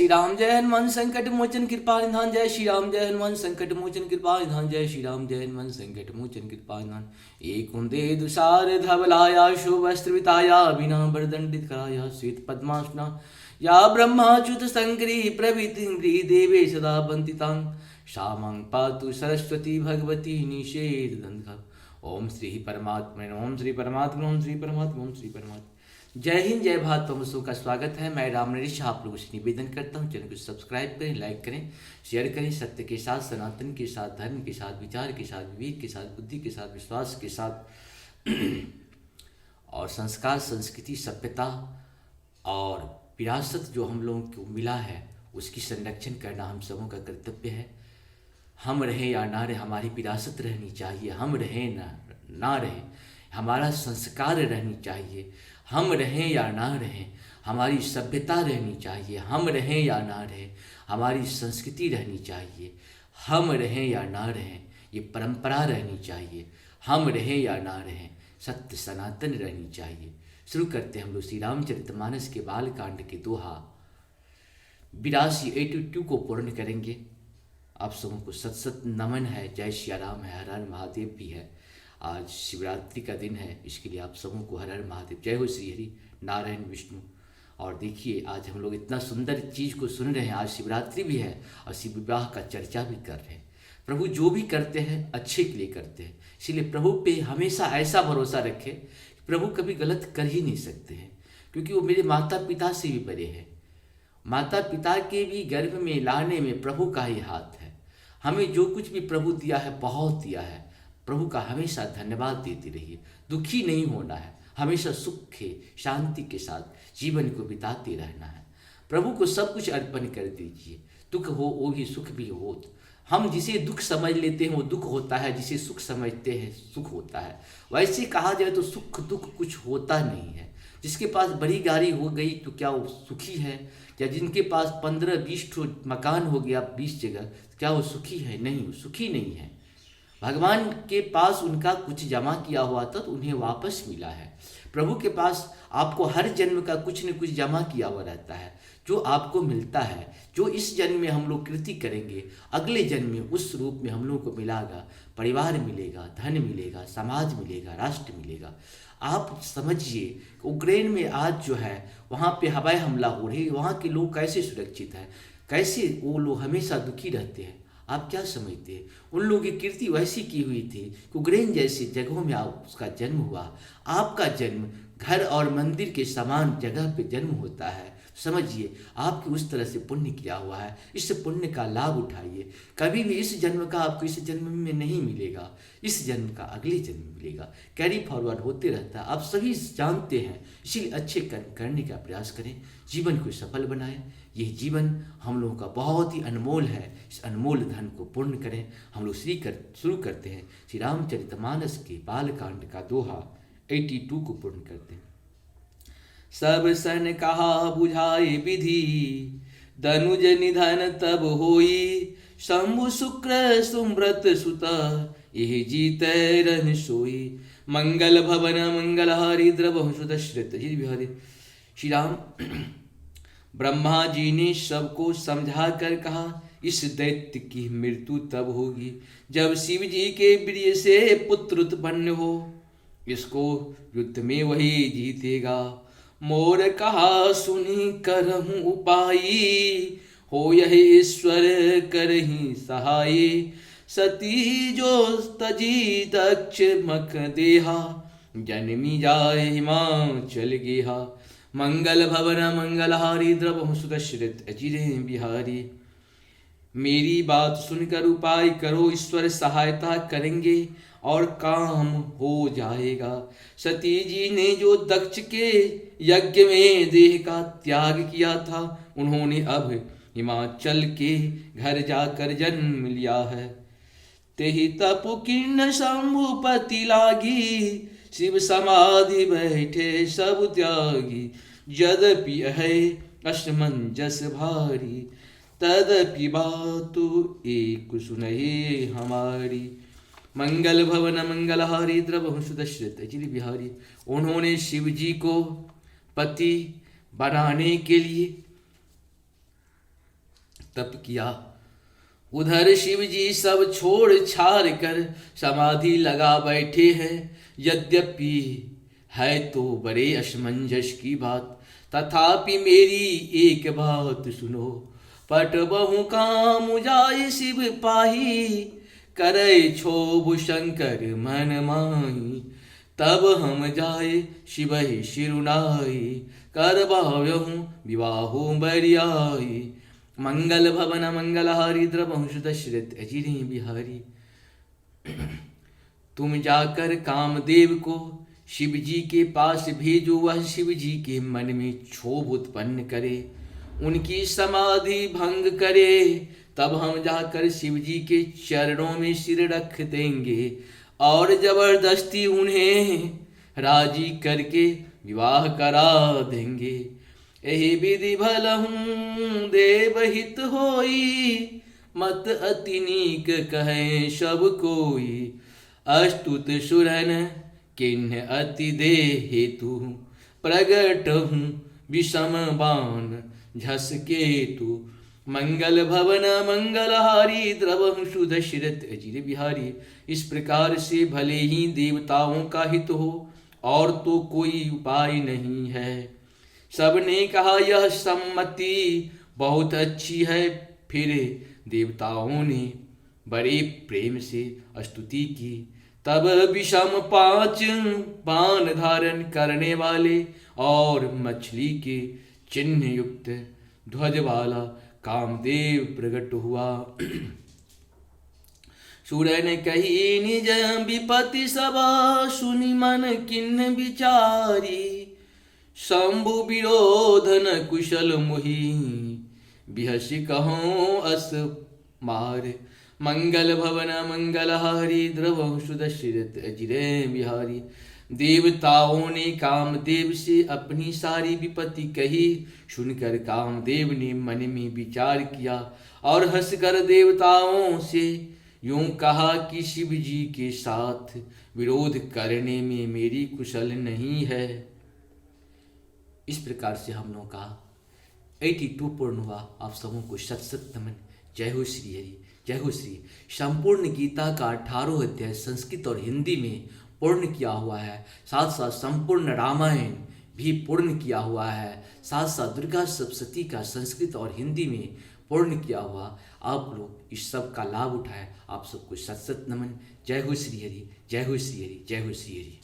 श्री राम जय हनुमान संकट मोचन कृपा निधान। जय श्री राम जय हनुमान संकट मोचन कृपा निधान। जय श्री राम जय हनुमान संकट मोचन कृपा निधान। एक कुंदे दुसार धवलाया शुभ वस्त्र विताया बिना बरदंडित कराया श्वेत पद्मासना या ब्रह्माच्युत संकरी प्रभृति देवे सदा वंदितां श्यामं पातु सरस्वती भगवती निषेध दंध। ओम श्री परमात्मा ओम श्री परमात्मा ओम श्री परमात्मा ओम श्री परमात्मा। जय हिंद जय भारत। तुम सबों का स्वागत है। मैं राम नरेश आप लोगों से निवेदन करता हूँ चैनल को सब्सक्राइब करें, लाइक करें, शेयर करें। सत्य के साथ, सनातन के साथ, धर्म के साथ, विचार के साथ, विवेक के साथ, बुद्धि के साथ, विश्वास के साथ और संस्कार, संस्कृति, सभ्यता और विरासत जो हम लोगों को मिला है उसकी संरक्षण करना हम सबों का कर्तव्य है। हम रहें या ना रहे हमारी विरासत रहनी चाहिए। हम रहें ना रहे हमारा संस्कार रहनी चाहिए। हम रहें या ना रहें हमारी सभ्यता रहनी चाहिए। हम रहें या ना रहें हमारी संस्कृति रहनी चाहिए। हम रहें या ना रहें ये परंपरा रहनी चाहिए। हम रहें या ना रहें सत्य सनातन रहनी चाहिए। शुरू करते हैं हम लोग श्री रामचरितमानस के बालकांड के दोहा 82 को पूर्ण करेंगे। आप सबों को सत सत नमन है। जय श्री राम है, हर हर महादेव भी है। आज शिवरात्रि का दिन है, इसके लिए आप सबों को हर हर महादेव। जय हो श्री हरि नारायण विष्णु। और देखिए आज हम लोग इतना सुंदर चीज़ को सुन रहे हैं। आज शिवरात्रि भी है और शिव विवाह का चर्चा भी कर रहे हैं। प्रभु जो भी करते हैं अच्छे के लिए करते हैं, इसीलिए प्रभु पे हमेशा ऐसा भरोसा रखें कि प्रभु कभी गलत कर ही नहीं सकते हैं, क्योंकि वो मेरे माता पिता से भी बड़े हैं। माता पिता के भी गर्भ में लाने में प्रभु का ही हाथ है। हमें जो कुछ भी प्रभु दिया है बहुत दिया है। प्रभु का हमेशा धन्यवाद देते रहिए। दुखी नहीं होना है, हमेशा सुख के शांति के साथ जीवन को बिताते रहना है। प्रभु को सब कुछ अर्पण कर दीजिए। दुख हो वो भी सुख भी हो। हम जिसे दुख समझ लेते हैं वो दुख होता है, जिसे सुख समझते हैं सुख होता है। वैसे कहा जाए तो सुख दुख कुछ होता नहीं है। जिसके पास बड़ी गाड़ी हो गई तो क्या वो सुखी है? या जिनके पास 15-20 मकान हो गया 20 जगह, क्या वो सुखी है? नहीं, वो सुखी नहीं है। भगवान के पास उनका कुछ जमा किया हुआ था तो उन्हें वापस मिला है। प्रभु के पास आपको हर जन्म का कुछ न कुछ जमा किया हुआ रहता है जो आपको मिलता है। जो इस जन्म में हम लोग कृति करेंगे अगले जन्म में उस रूप में हम लोगों को मिलेगा। परिवार मिलेगा, धन मिलेगा, समाज मिलेगा, राष्ट्र मिलेगा। आप समझिए उक्रेन में आज जो है वहाँ पे हवाई हमला हो रही है, वहाँ के लोग कैसे सुरक्षित हैं, कैसे वो लोग हमेशा दुखी रहते हैं। आप क्या समझते हैं? उन लोगों की कीर्ति वैसी की हुई थी कि उक्रेन जैसी जगहों में उसका जन्म हुआ। आपका जन्म घर और मंदिर के समान जगह पे जन्म होता है। समझिए आपकी उस तरह से पुण्य किया हुआ है। इस पुण्य का लाभ उठाइए। कभी भी इस जन्म का आपको इस जन्म में नहीं मिलेगा, इस जन्म का अगले जन्म में मिलेगा। कैरी फॉरवर्ड होते रहता है, आप सभी जानते हैं। इसीलिए अच्छे कर्म करने का प्रयास करें, जीवन को सफल बनाएं। यह जीवन हम लोगों का बहुत ही अनमोल है। इस अनमोल धन को पूर्ण करें। हम लोग शुरू करते हैं श्री रामचरितमानस के बालकांड का दोहा 82 को पूर्ण करते हैं। सब सन कहा बुझाए विधि, दनुज निधन तब होई। शंभु शुक्र सुमृत सुत, यह जीते रन सोई। मंगल भवन मंगल हरि द्रवहु सुत श्रित। बिहारी श्री राम ब्रह्मा जी ने सबको समझा कर कहा इस दैत्य की मृत्यु तब होगी जब शिव जी के प्रिय से पुत्र उत्पन्न हो। इसको युद्ध में वही जीतेगा। मोर कहा सुनी करहूँ उपाई, हो यह ईश्वर करही सहाय। सती जो तजी दक्ष मख देहा, जन्मी जाए हिमाचल गेहा। मंगल भवन मंगल हारी द्रवहु सुत श्रित अचिरे बिहारी। मेरी बात सुनकर उपाय करो, ईश्वर सहायता करेंगे और काम हो जाएगा। सती जी ने जो दक्ष के यज्ञ में देह का त्याग किया था, उन्होंने अब हिमाचल के घर जाकर जन्म लिया है। तेहि तपु किन्न शंभुपति लागी, शिव समाधि बैठे सब त्यागी। यद्यपि है असमंजस भारी, तदपि बातु एक सुनहि हमारी। मंगल भवन मंगल हारी द्रवहु सुत श्रित अचिर बिहारी। उन्होंने शिव जी को पति बनाने के लिए तप किया। उधर शिव जी सब छोड़ छाड़ कर समाधि लगा बैठे हैं। यद्यपि है तो बड़े असमंजस की बात, तथापि मेरी एक बात सुनो। पट बहु काम जाय शिव पाही, करे क्षोभ शंकर मन माही। तब हम जाए शिवहि शिरुनाई, करवाव्यहु विवाहो बरियाई। मंगल भवन मंगलहारी, द्रवहु दशरथ अजिरे बिहारी। तुम जाकर कामदेव को शिव जी के पास भेजो, वह शिव जी के मन में क्षोभ उत्पन्न करे, उनकी समाधि भंग करे। तब हम जाकर शिव जी के चरणों में सिर रख देंगे और जबरदस्ती उन्हें राजी करके विवाह करा देंगे। यही विधि भलहु देवहित होई, मत अति नीक कहे सब कोई। अस्तुत सुरन किन्ह अति दे हेतु, प्रगट हूँ विषम बाण झस केतु। मंगल भवन मंगलहारी, द्रवहु सुदशरथ अजिर बिहारी। इस प्रकार से भले ही देवताओं का हित हो और तो कोई उपाय नहीं है। सबने कहा यह सम्मति बहुत अच्छी है। फिर देवताओं ने बड़े प्रेम से स्तुति की। तब विषम 5 बाण धारण करने वाले और मछली के चिन्ह युक्त ध्वज वाला कामदेव प्रकट हुआ। सूर्य ने कही निज विपति सभा, सुनि मन किन्ह विचारी। शंभु विरोधन कुशल मुहि, बिहसि कहो अस मार। मंगल भवन मंगलहारी, द्रवहु सुदशरथ अजिरे बिहारी। देवताओं ने कामदेव से अपनी सारी विपत्ति कही। सुनकर कामदेव ने मन में विचार किया और हंसकर देवताओं से यूं कहा कि शिव जी के साथ विरोध करने में मेरी कुशल नहीं है। इस प्रकार से हम लोगों का 82 पूर्ण हुआ। आप सबों को शत शत नमन। जय हो श्री हरि, जय हो श्री। संपूर्ण गीता का 18 अध्याय संस्कृत और हिंदी में पूर्ण किया हुआ है। साथ साथ संपूर्ण रामायण भी पूर्ण किया हुआ है। साथ साथ दुर्गा सप्तशती का संस्कृत और हिंदी में पूर्ण किया हुआ। आप लोग इस सब का लाभ उठाएं। आप सबको सत सत नमन। जय हो श्री हरि, जय हो श्री हरि, जय हो श्री हरि।